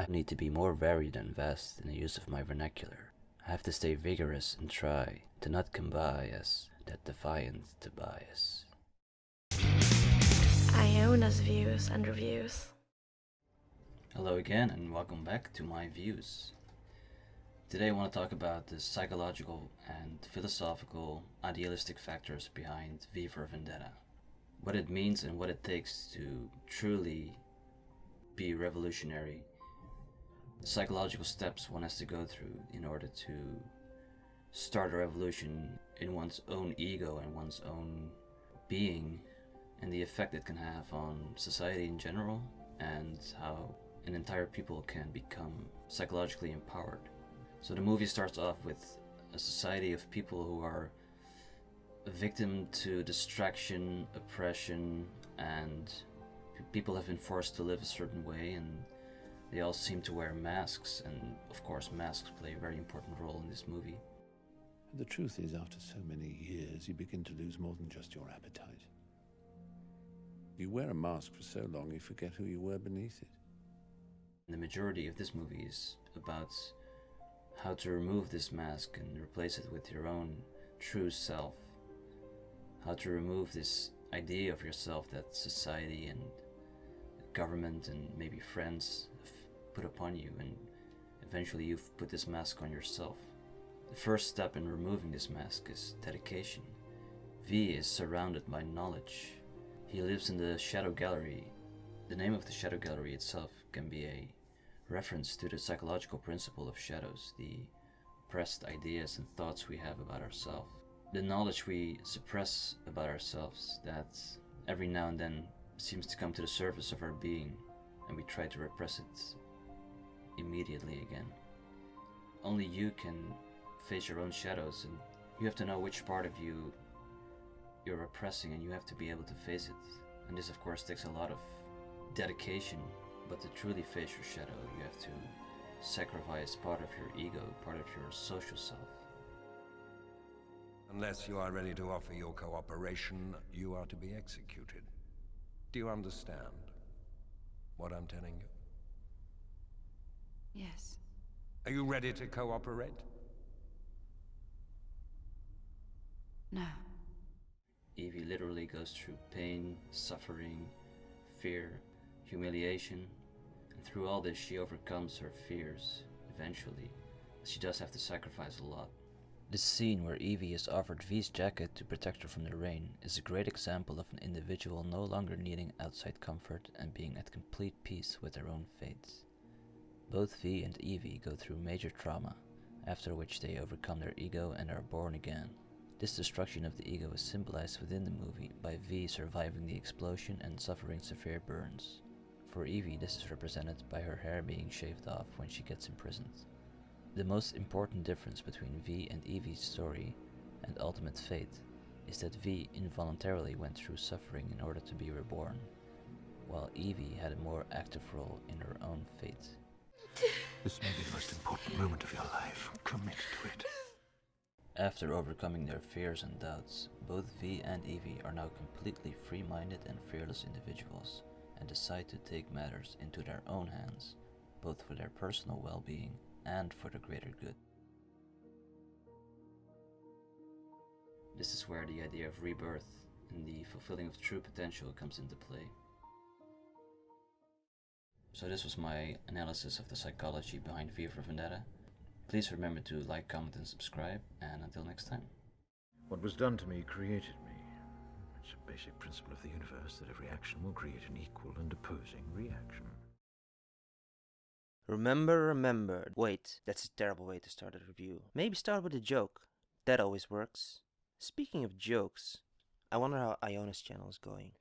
I need to be more varied and vast in the use of my vernacular. I have to stay vigorous and try to not come by as that defiant to bias. Iona's views and reviews. Hello again and welcome back to my views. Today I want to talk about the psychological and philosophical idealistic factors behind V for Vendetta. What it means and what it takes to truly be revolutionary. The psychological steps one has to go through in order to start a revolution in one's own ego and one's own being, and the effect it can have on society in general, and how an entire people can become psychologically empowered. So the movie starts off with a society of people who are a victim to distraction, oppression, and people have been forced to live a certain way, and they all seem to wear masks, and of course masks play a very important role in this movie. The truth is, after so many years, you begin to lose more than just your appetite. You wear a mask for so long, you forget who you were beneath it. The majority of this movie is about how to remove this mask and replace it with your own true self. How to remove this idea of yourself that society and government and maybe friends have put upon you, and eventually you've put this mask on yourself. The first step in removing this mask is dedication. V is surrounded by knowledge. He lives in the Shadow Gallery. The name of the Shadow Gallery itself can be a reference to the psychological principle of shadows, the oppressed ideas and thoughts we have about ourselves. The knowledge we suppress about ourselves that every now and then seems to come to the surface of our being, and we try to repress it immediately again. Only you can face your own shadows, and you have to know which part of you you're repressing, and you have to be able to face it. And this of course takes a lot of dedication, but to truly face your shadow you have to sacrifice part of your ego, part of your social self. Unless you are ready to offer your cooperation, you are to be executed. Do you understand what I'm telling you? Yes. Are you ready to cooperate? No. Evey literally goes through pain, suffering, fear, humiliation, and through all this she overcomes her fears eventually. She does have to sacrifice a lot. This scene where Evey is offered V's jacket to protect her from the rain is a great example of an individual no longer needing outside comfort and being at complete peace with their own fate. Both V and Evey go through major trauma, after which they overcome their ego and are born again. This destruction of the ego is symbolized within the movie by V surviving the explosion and suffering severe burns. For Evey, this is represented by her hair being shaved off when she gets imprisoned. The most important difference between V and Evey's story and ultimate fate is that V involuntarily went through suffering in order to be reborn, while Evey had a more active role in her own fate. This may be the most important moment of your life. Commit to it. After overcoming their fears and doubts, both V and Evey are now completely free-minded and fearless individuals, and decide to take matters into their own hands, both for their personal well-being and for the greater good. This is where the idea of rebirth and the fulfilling of true potential comes into play. So this was my analysis of the psychology behind V for Vendetta. Please remember to like, comment and subscribe, and until next time. What was done to me created me. It's a basic principle of the universe that every action will create an equal and opposing reaction. Remember. Wait, that's a terrible way to start a review. Maybe start with a joke. That always works. Speaking of jokes, I wonder how Iona's channel is going.